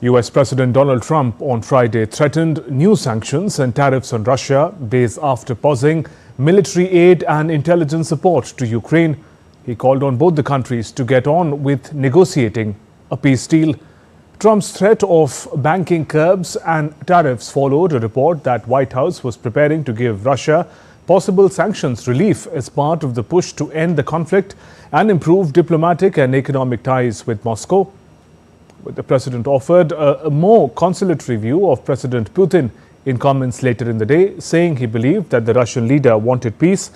US President Donald Trump on Friday threatened new sanctions and tariffs on Russia days after pausing military aid and intelligence support to Ukraine. He called on both the countries to get on with negotiating a peace deal. Trump's threat of banking curbs and tariffs followed a report that White House was preparing to give Russia possible sanctions relief as part of the push to end the conflict and improve diplomatic and economic ties with Moscow. But the president offered a more conciliatory view of President Putin in comments later in the day, saying he believed that the Russian leader wanted peace.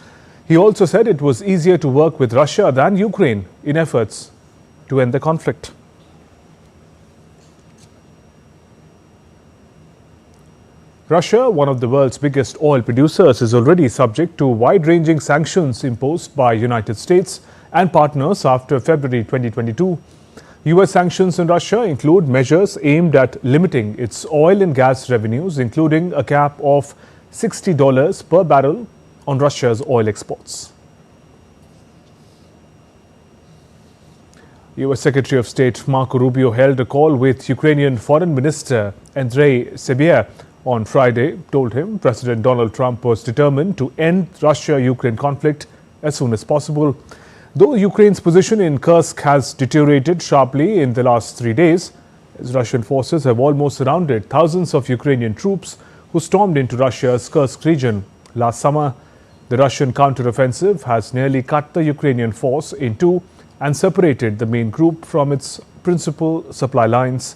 He also said it was easier to work with Russia than Ukraine in efforts to end the conflict. Russia, one of the world's biggest oil producers, is already subject to wide-ranging sanctions imposed by United States and partners after February 2022. US sanctions on Russia include measures aimed at limiting its oil and gas revenues, including a cap of $60 per barrel on Russia's oil exports. US Secretary of State Marco Rubio held a call with Ukrainian Foreign Minister Andrei Sybiha on Friday, told him President Donald Trump was determined to end Russia-Ukraine conflict as soon as possible. Though Ukraine's position in Kursk has deteriorated sharply in the last 3 days, as Russian forces have almost surrounded thousands of Ukrainian troops who stormed into Russia's Kursk region last summer. The Russian counteroffensive has nearly cut the Ukrainian force in two and separated the main group from its principal supply lines.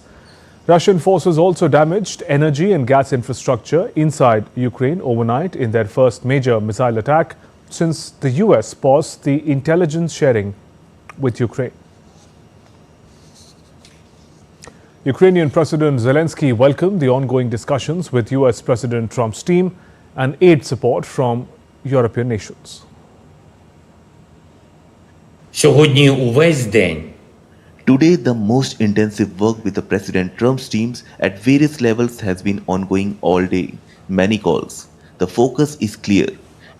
Russian forces also damaged energy and gas infrastructure inside Ukraine overnight in their first major missile attack since the US paused the intelligence sharing with Ukraine. Ukrainian President Zelensky welcomed the ongoing discussions with US President Trump's team and aid support from European nations. Сьогодні увесь день. Today, the most intensive work with the President Trump's teams at various levels has been ongoing all day. Many calls. The focus is clear.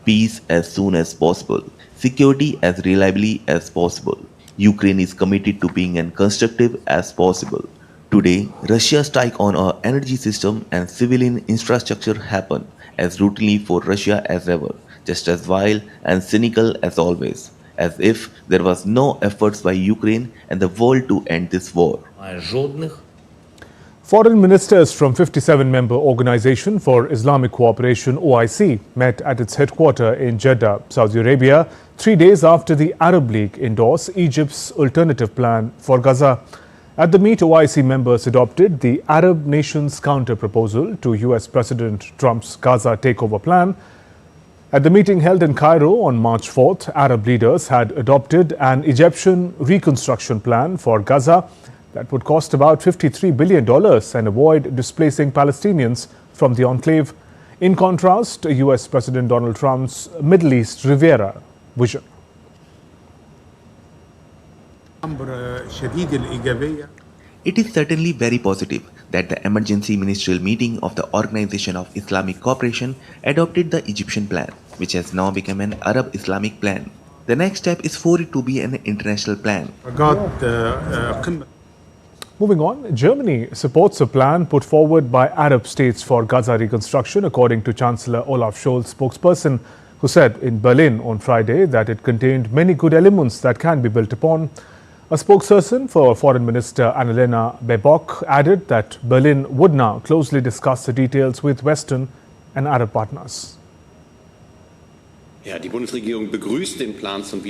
Peace as soon as possible. Security as reliably as possible. Ukraine is committed to being as constructive as possible. Today, Russia's strike on our energy system and civilian infrastructure happen as routinely for Russia as ever, just as vile and cynical as always, as if there was no efforts by Ukraine and the world to end this war. Foreign ministers from 57-member Organization for Islamic Cooperation (OIC) met at its headquarters in Jeddah, Saudi Arabia, 3 days after the Arab League endorsed Egypt's alternative plan for Gaza. At the meet, OIC members adopted the Arab nations' counter-proposal to US President Trump's Gaza takeover plan. At the meeting held in Cairo on March 4th, Arab leaders had adopted an Egyptian reconstruction plan for Gaza that would cost about $53 billion and avoid displacing Palestinians from the enclave. In contrast, US President Donald Trump's Middle East Riviera vision. It is certainly very positive that the emergency ministerial meeting of the Organization of Islamic Cooperation adopted the Egyptian plan, which has now become an Arab Islamic plan. The next step is for it to be an international plan. Moving on, Germany supports a plan put forward by Arab states for Gaza reconstruction, according to Chancellor Olaf Scholz' spokesperson, who said in Berlin on Friday that it contained many good elements that can be built upon. A spokesperson for Foreign Minister Annalena Baerbock added that Berlin would now closely discuss the details with Western and Arab partners. Die Bundesregierung begrüßt den Plan zum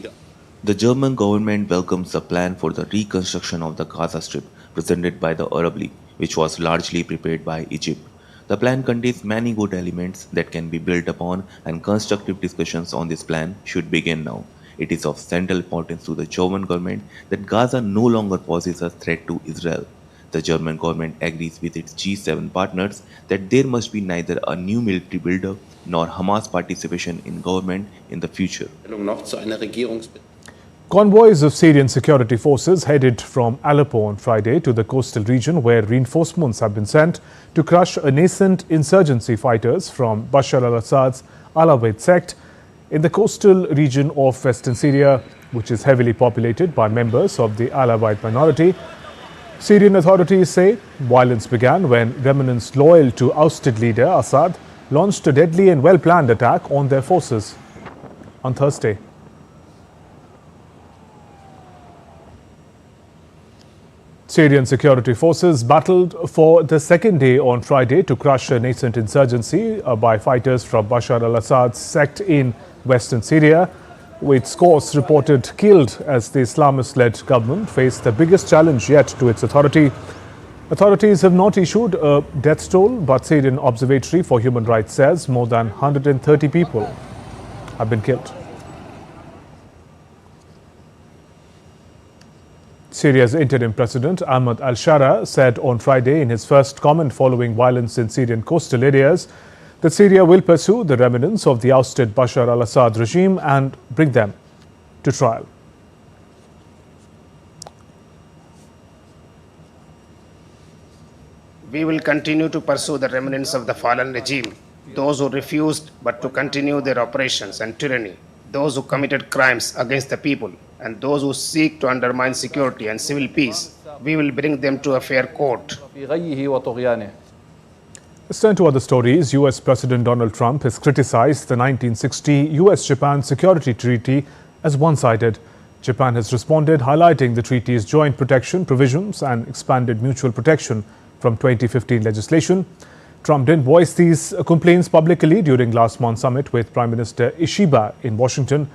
The German government welcomes the plan for the reconstruction of the Gaza Strip presented by the Arab League, which was largely prepared by Egypt. The plan contains many good elements that can be built upon, and constructive discussions on this plan should begin now. It is of central importance to the German government that Gaza no longer poses a threat to Israel. The German government agrees with its G7 partners that there must be neither a new military buildup nor Hamas participation in government in the future. Convoys of Syrian security forces headed from Aleppo on Friday to the coastal region, where reinforcements have been sent to crush a nascent insurgency fighters from Bashar al-Assad's Alawite sect in the coastal region of western Syria, which is heavily populated by members of the Alawite minority. Syrian authorities say violence began when remnants loyal to ousted leader Assad launched a deadly and well-planned attack on their forces on Thursday. Syrian security forces battled for the second day on Friday to crush a nascent insurgency by fighters from Bashar al-Assad's sect in western Syria, with scores reported killed as the Islamist-led government faced the biggest challenge yet to its authority. Authorities have not issued a death toll, but Syrian Observatory for Human Rights says more than 130 people have been killed. Syria's interim president Ahmad al-Shara said on Friday in his first comment following violence in Syrian coastal areas that Syria will pursue the remnants of the ousted Bashar al-Assad regime and bring them to trial. We will continue to pursue the remnants of the fallen regime, those who refused but to continue their operations and tyranny, those who committed crimes against the people, and those who seek to undermine security and civil peace. We will bring them to a fair court. Let's turn to other stories. U.S. President Donald Trump has criticized the 1960 U.S.-Japan Security Treaty as one-sided. Japan has responded, highlighting the treaty's joint protection provisions and expanded mutual protection from 2015 legislation. Trump didn't voice these complaints publicly during last month's summit with Prime Minister Ishiba in Washington.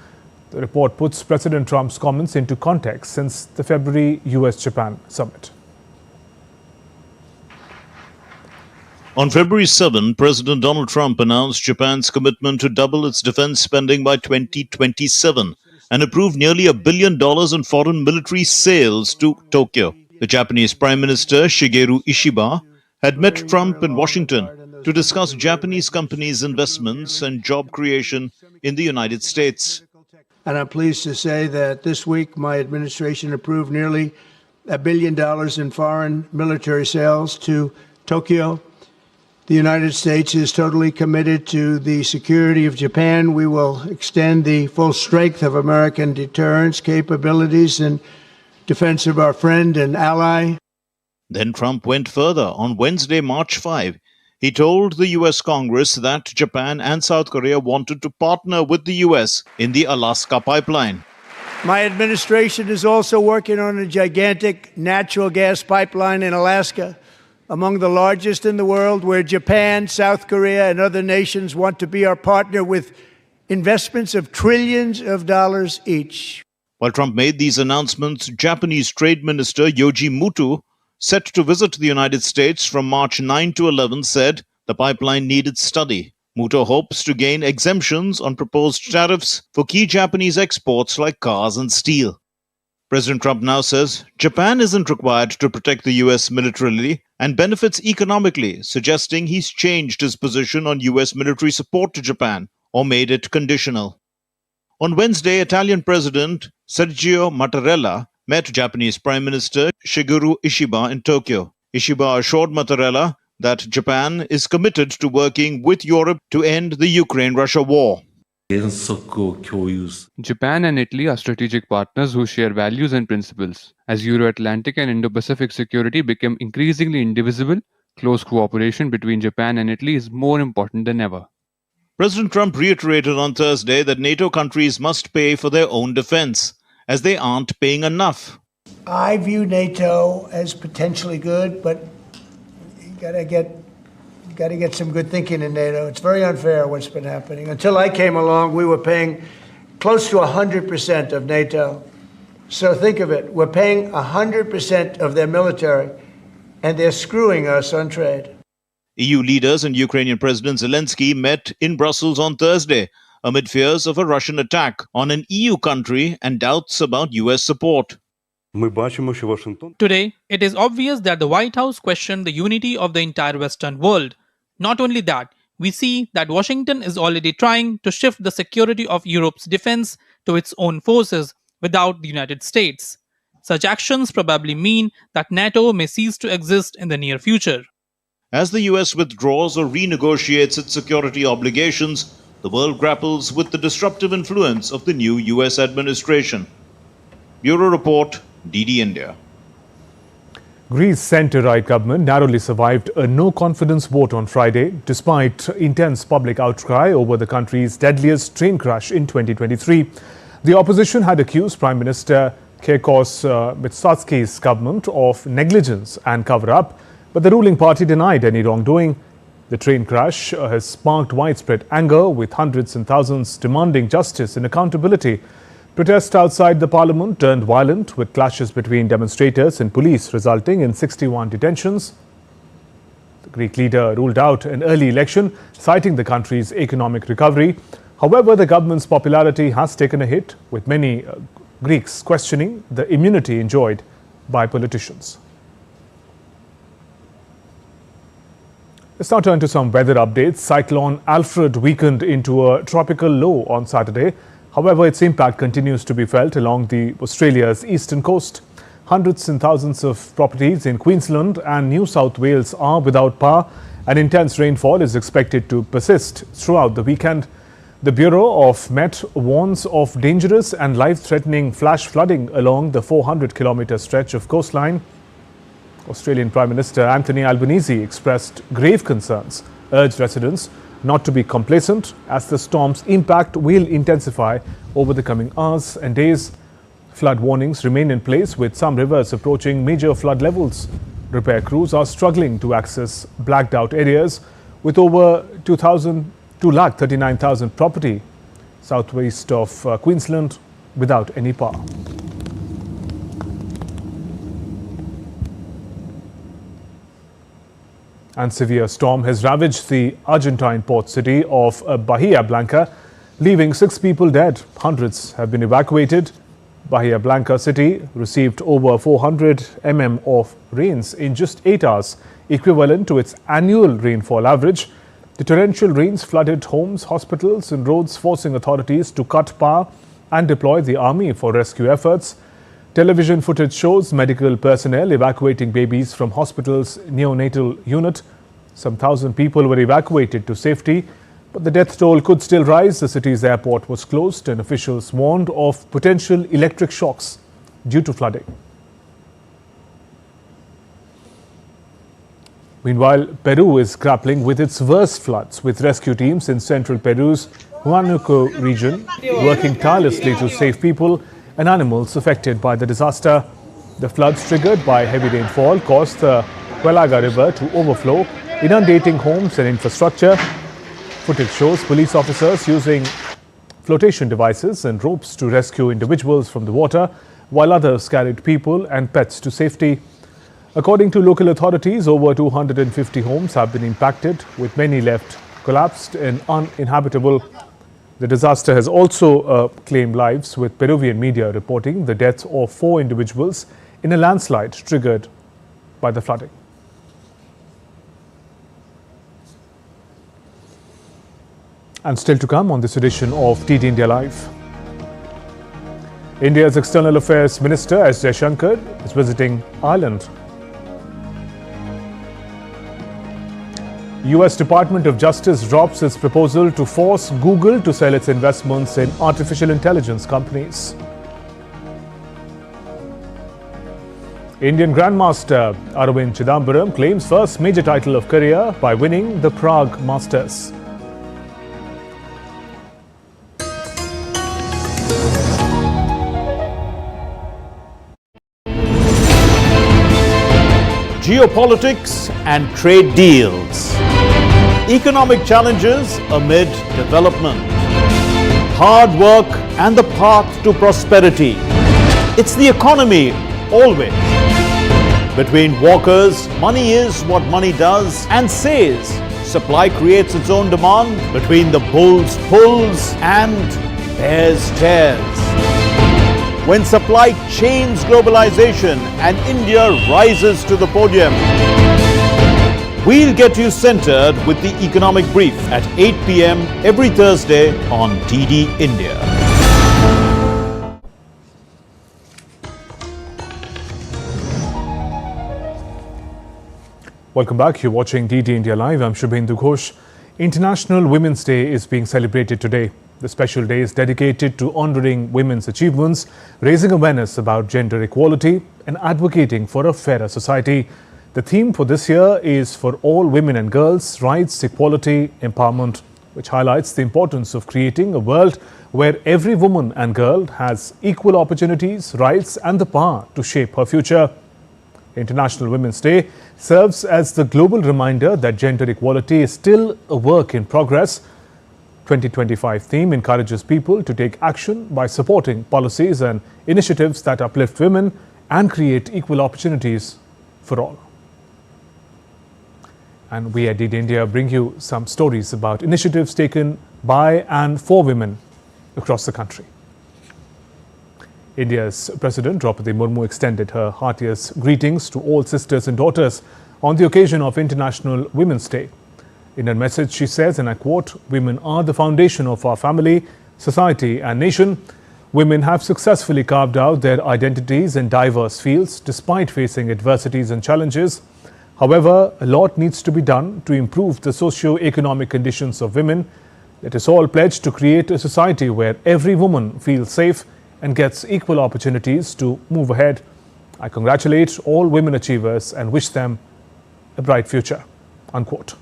The report puts President Trump's comments into context since the February U.S.-Japan summit. On February 7, President Donald Trump announced Japan's commitment to double its defense spending by 2027 and approved nearly $1 billion in foreign military sales to Tokyo. The Japanese Prime Minister Shigeru Ishiba had met Trump in Washington to discuss Japanese companies' investments and job creation in the United States. And I'm pleased to say that this week my administration approved nearly $1 billion in foreign military sales to Tokyo. The United States is totally committed to the security of Japan. We will extend the full strength of American deterrence capabilities in defense of our friend and ally. Then Trump went further. On Wednesday, March 5, he told the U.S. Congress that Japan and South Korea wanted to partner with the U.S. in the Alaska pipeline. My administration is also working on a gigantic natural gas pipeline in Alaska, among the largest in the world, where Japan, South Korea, and other nations want to be our partner with investments of trillions of dollars each. While Trump made these announcements, Japanese Trade Minister Yoji Mutu, set to visit the United States from March 9 to 11, said the pipeline needed study. Mutu hopes to gain exemptions on proposed tariffs for key Japanese exports like cars and steel. President Trump now says Japan isn't required to protect the U.S. militarily and benefits economically, suggesting he's changed his position on U.S. military support to Japan or made it conditional. On Wednesday, Italian President Sergio Mattarella met Japanese Prime Minister Shigeru Ishiba in Tokyo. Ishiba assured Mattarella that Japan is committed to working with Europe to end the Ukraine-Russia war. Japan and Italy are strategic partners who share values and principles. As Euro-Atlantic and Indo-Pacific security become increasingly indivisible, close cooperation between Japan and Italy is more important than ever. President Trump reiterated on Thursday that NATO countries must pay for their own defense, as they aren't paying enough. I view NATO as potentially good, but you gotta get some good thinking in NATO. It's very unfair what's been happening. Until I came along, we were paying close to 100% of NATO. So think of it. We're paying 100% of their military, and they're screwing us on trade. EU leaders and Ukrainian President Zelensky met in Brussels on Thursday amid fears of a Russian attack on an EU country and doubts about US support. Today, it is obvious that the White House questioned the unity of the entire Western world. Not only that, we see that Washington is already trying to shift the security of Europe's defense to its own forces without the United States. Such actions probably mean that NATO may cease to exist in the near future. As the US withdraws or renegotiates its security obligations, the world grapples with the disruptive influence of the new US administration. Bureau Report, DD India. Greece's centre-right government narrowly survived a no-confidence vote on Friday, despite intense public outcry over the country's deadliest train crash in 2023. The opposition had accused Prime Minister Kyriakos Mitsotakis's government of negligence and cover-up, but the ruling party denied any wrongdoing. The train crash has sparked widespread anger, with hundreds and thousands demanding justice and accountability. Protests outside the parliament turned violent, with clashes between demonstrators and police resulting in 61 detentions. The Greek leader ruled out an early election, citing the country's economic recovery. However, the government's popularity has taken a hit, with many Greeks questioning the immunity enjoyed by politicians. Let's now turn to some weather updates. Cyclone Alfred weakened into a tropical low on Saturday. However, its impact continues to be felt along Australia's eastern coast. Hundreds and thousands of properties in Queensland and New South Wales are without power, and intense rainfall is expected to persist throughout the weekend. The Bureau of Met warns of dangerous and life-threatening flash flooding along the 400-kilometre stretch of coastline. Australian Prime Minister Anthony Albanese expressed grave concerns, urged residents not to be complacent as the storm's impact will intensify over the coming hours and days. Flood warnings remain in place, with some rivers approaching major flood levels. Repair crews are struggling to access blacked out areas, with over 239,000 property southwest of Queensland without any power. And severe storm has ravaged the Argentine port city of Bahia Blanca, leaving 6 people dead. Hundreds have been evacuated. Bahia Blanca city received over 400 mm of rains in just 8 hours, equivalent to its annual rainfall average. The torrential rains flooded homes, hospitals and roads, forcing authorities to cut power and deploy the army for rescue efforts. Television footage shows medical personnel evacuating babies from hospital's neonatal unit. Some 1,000 people were evacuated to safety, but the death toll could still rise. The city's airport was closed and officials warned of potential electric shocks due to flooding. Meanwhile, Peru is grappling with its worst floods, with rescue teams in central Peru's Huánuco region working tirelessly to save people and animals affected by the disaster. The floods triggered by heavy rainfall caused the Huelaga River to overflow, inundating homes and infrastructure. Footage shows police officers using flotation devices and ropes to rescue individuals from the water, while others carried people and pets to safety. According to local authorities, over 250 homes have been impacted, with many left collapsed and uninhabitable. The disaster has also claimed lives, with Peruvian media reporting the deaths of 4 individuals in a landslide triggered by the flooding. And still to come on this edition of DD India Live. India's External Affairs Minister S. Jaishankar is visiting Ireland. US Department of Justice drops its proposal to force Google to sell its investments in artificial intelligence companies. Indian Grandmaster Arvind Chidambaram claims first major title of career by winning the Prague Masters. Geopolitics and trade deals. Economic challenges amid development. Hard work and the path to prosperity. It's the economy always. Between walkers, money is what money does and says. Supply creates its own demand. Between the bulls pulls and bears tears. When supply chains globalization and India rises to the podium. We'll get you centered with the Economic Brief at 8 p.m. every Thursday on DD India. Welcome back. You're watching DD India Live. I'm Shubhendu Ghosh. International Women's Day is being celebrated today. The special day is dedicated to honoring women's achievements, raising awareness about gender equality and advocating for a fairer society. The theme for this year is For All Women and Girls, Rights, Equality, Empowerment, which highlights the importance of creating a world where every woman and girl has equal opportunities, rights and the power to shape her future. International Women's Day serves as the global reminder that gender equality is still a work in progress. 2025 theme encourages people to take action by supporting policies and initiatives that uplift women and create equal opportunities for all. And we at DD India bring you some stories about initiatives taken by and for women across the country. India's President Draupadi Murmu extended her heartiest greetings to all sisters and daughters on the occasion of International Women's Day. In her message, she says, and I quote, "Women are the foundation of our family, society and nation. Women have successfully carved out their identities in diverse fields despite facing adversities and challenges. However, a lot needs to be done to improve the socio-economic conditions of women. Let us all pledge to create a society where every woman feels safe and gets equal opportunities to move ahead. I congratulate all women achievers and wish them a bright future." Unquote.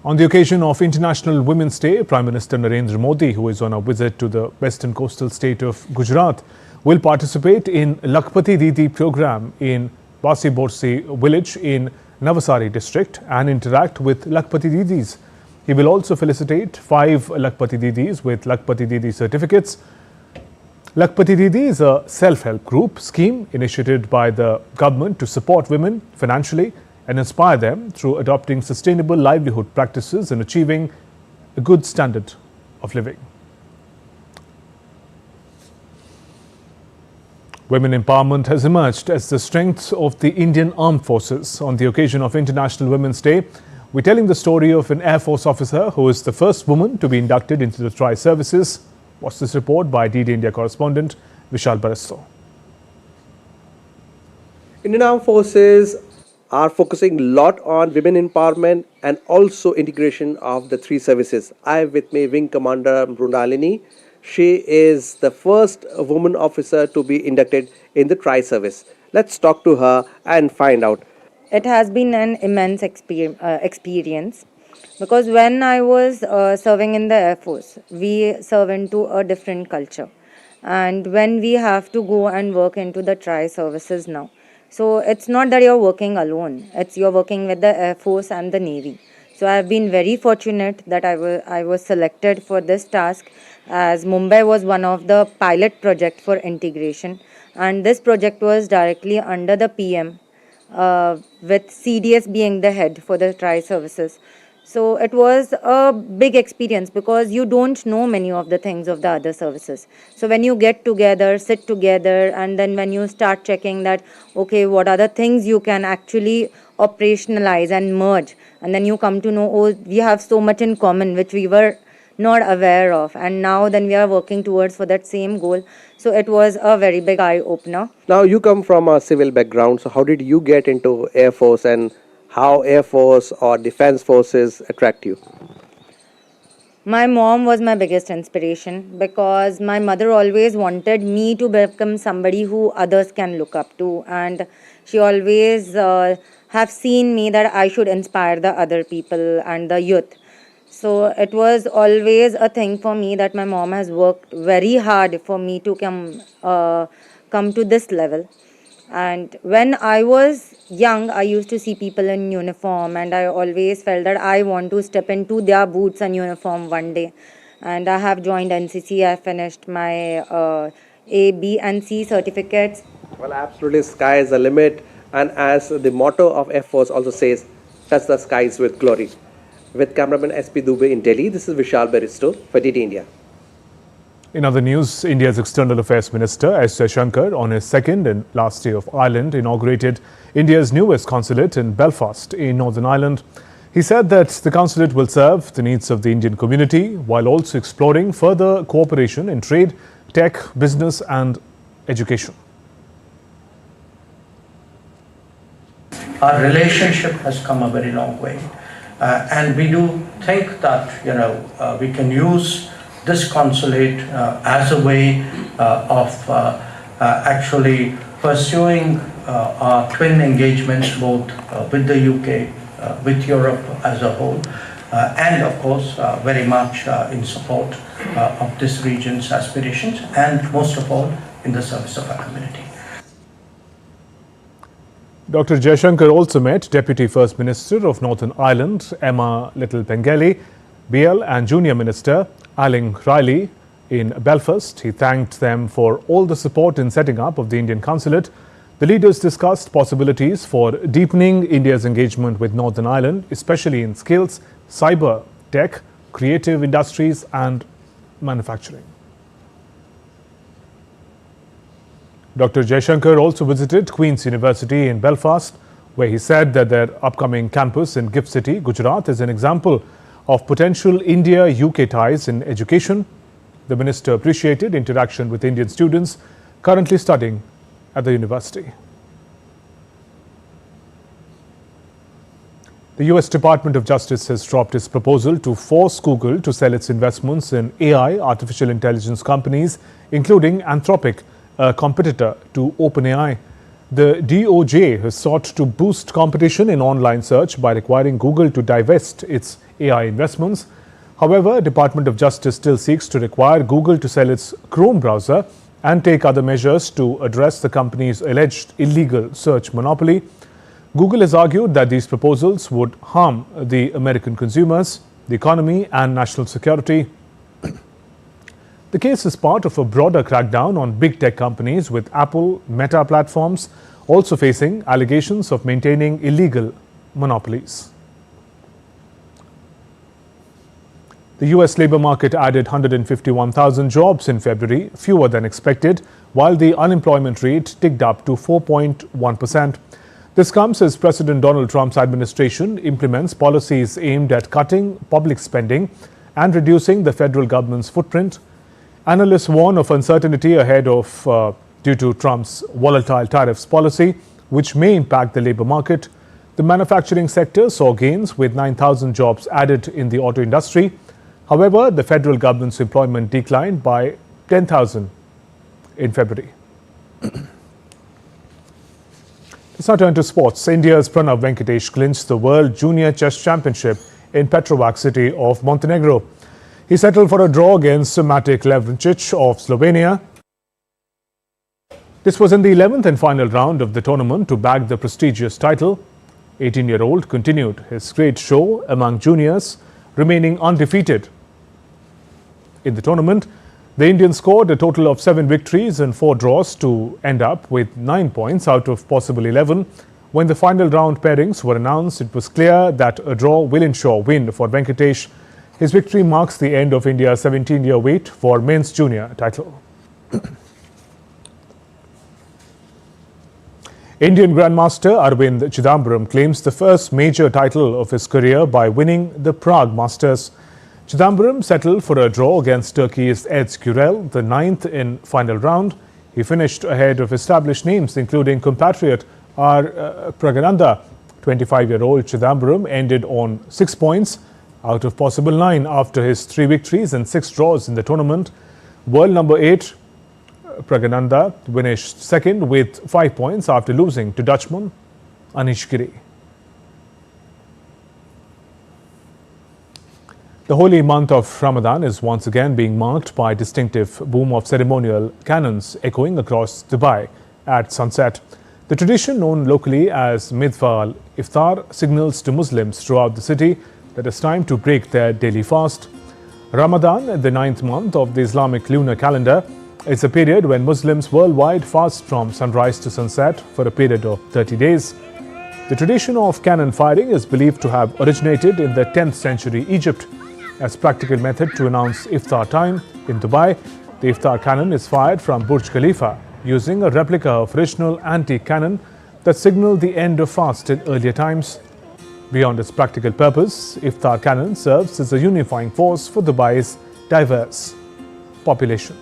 On the occasion of International Women's Day, Prime Minister Narendra Modi, who is on a visit to the western coastal state of Gujarat, will participate in Lakhpati Didi program in Basi Borsi village in Navasari district and interact with Lakhpati Didis. He will also felicitate 5 Lakhpati Didis with Lakhpati Didi certificates. Lakhpati Didi is a self-help group scheme initiated by the government to support women financially and inspire them through adopting sustainable livelihood practices and achieving a good standard of living. Women empowerment has emerged as the strength of the Indian Armed Forces. On the occasion of International Women's Day, we're telling the story of an Air Force officer who is the first woman to be inducted into the tri-services. Watch this report by DD India correspondent Vishal Barasto. Indian Armed Forces are focusing a lot on women empowerment and also integration of the 3 services. I have with me Wing Commander Mrunalini. She is the first woman officer to be inducted in the tri-service. Let's talk to her and find out. It has been an immense experience because when I was serving in the Air Force, we serve into a different culture. And when we have to go and work into the tri-services now, so it's not that you're working alone, you're working with the Air Force and the Navy. So I've been very fortunate that I was selected for this task, as Mumbai was one of the pilot project for integration, and this project was directly under the PM, with CDS being the head for the tri-services. So it was a big experience because you don't know many of the things of the other services. So when you get together, sit together, and then when you start checking that, okay, what are the things you can actually operationalize and merge, and then you come to know, oh, we have so much in common which we were not aware of, and now then we are working towards for that same goal. So it was a very big eye-opener. Now you come from a civil background, so how did you get into Air Force and how Air Force or Defense Forces attract you? My mom was my biggest inspiration because my mother always wanted me to become somebody who others can look up to, and she always have seen me that I should inspire the other people and the youth. So it was always a thing for me that my mom has worked very hard for me to come to this level. And when I was young, I used to see people in uniform, and I always felt that I want to step into their boots and uniform one day. And I have joined NCC. I finished my A, B and C certificates. Well, absolutely, sky is the limit. And as the motto of Air Force also says, touch the skies with glory. With cameraman SP Dubey in Delhi, this is Vishal Baristo for DD India. In other news, India's External Affairs Minister S. Jaishankar, on his second and last day of Ireland, inaugurated India's newest consulate in Belfast in Northern Ireland. He said that the consulate will serve the needs of the Indian community while also exploring further cooperation in trade, tech, business and education. Our relationship has come a very long way, and we do think that we can use this consulate as a way of actually pursuing our twin engagements both with the UK, with Europe as a whole, and of course very much in support of this region's aspirations, and most of all in the service of our community. Dr. Jaishankar also met Deputy First Minister of Northern Ireland, Emma Little-Pengelly, BL, and Junior Minister Aling Riley in Belfast. He thanked them for all the support in setting up of the Indian consulate. The leaders discussed possibilities for deepening India's engagement with Northern Ireland, especially in skills, cyber, tech, creative industries and manufacturing. Dr. Jaishankar also visited Queen's University in Belfast, where he said that their upcoming campus in Gift City, Gujarat, is an example of potential India-UK ties in education. The minister appreciated interaction with Indian students currently studying at the university. The US Department of Justice has dropped its proposal to force Google to sell its investments in AI, artificial intelligence companies, including Anthropic, a competitor to OpenAI. The DOJ has sought to boost competition in online search by requiring Google to divest its AI investments. However, Department of Justice still seeks to require Google to sell its Chrome browser and take other measures to address the company's alleged illegal search monopoly. Google has argued that these proposals would harm the American consumers, the economy and national security. The case is part of a broader crackdown on big tech companies, with Apple, Meta platforms also facing allegations of maintaining illegal monopolies. The US labor market added 151,000 jobs in February, fewer than expected, while the unemployment rate ticked up to 4.1%. This comes as President Donald Trump's administration implements policies aimed at cutting public spending and reducing the federal government's footprint. Analysts warn of uncertainty ahead of due to Trump's volatile tariffs policy, which may impact the labor market. The manufacturing sector saw gains with 9,000 jobs added in the auto industry. However, the federal government's employment declined by 10,000 in February. Let's now turn to sports. India's Pranav Venkatesh clinched the World Junior Chess Championship in Petrovac city of Montenegro. He settled for a draw against Matic Levrincic of Slovenia. This was in the 11th and final round of the tournament to bag the prestigious title. 18-year-old continued his great show among juniors, remaining undefeated. In the tournament, the Indian scored a total of 7 victories and 4 draws to end up with 9 points out of possible 11. When the final round pairings were announced, it was clear that a draw will ensure win for Venkatesh. His victory marks the end of India's 17-year wait for men's junior title. Indian Grandmaster Arvind Chidambaram claims the first major title of his career by winning the Prague Masters. Chidambaram settled for a draw against Turkey's Eds Gürel, the 9th in final round. He finished ahead of established names, including compatriot Pragananda. 25-year-old Chidambaram ended on 6 points out of possible 9 after his 3 victories and 6 draws in the tournament. World number 8 Pragananda finished second with 5 points after losing to Dutchman Anish Giri. The holy month of Ramadan is once again being marked by distinctive boom of ceremonial cannons echoing across Dubai at sunset. The tradition, known locally as Midfa al-Iftar, signals to Muslims throughout the city that it's time to break their daily fast. Ramadan, the 9th month of the Islamic lunar calendar, is a period when Muslims worldwide fast from sunrise to sunset for a period of 30 days. The tradition of cannon firing is believed to have originated in the 10th century Egypt. As practical method to announce iftar time in Dubai, the iftar cannon is fired from Burj Khalifa using a replica of original antique cannon that signaled the end of fast in earlier times. Beyond its practical purpose, iftar cannon serves as a unifying force for Dubai's diverse population.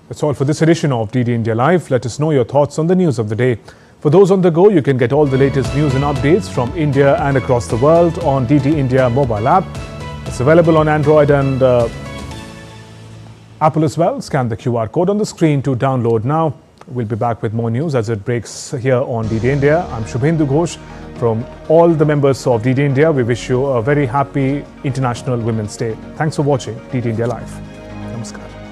That's all for this edition of DD India Live. Let us know your thoughts on the news of the day. For those on the go, you can get all the latest news and updates from India and across the world on DD India mobile app. It's available on Android and Apple as well. Scan the QR code on the screen to download now. We'll be back with more news as it breaks here on DD India. I'm Shubhendu Ghosh. From all the members of DD India, we wish you a very happy International Women's Day. Thanks for watching DD India Live. Namaskar.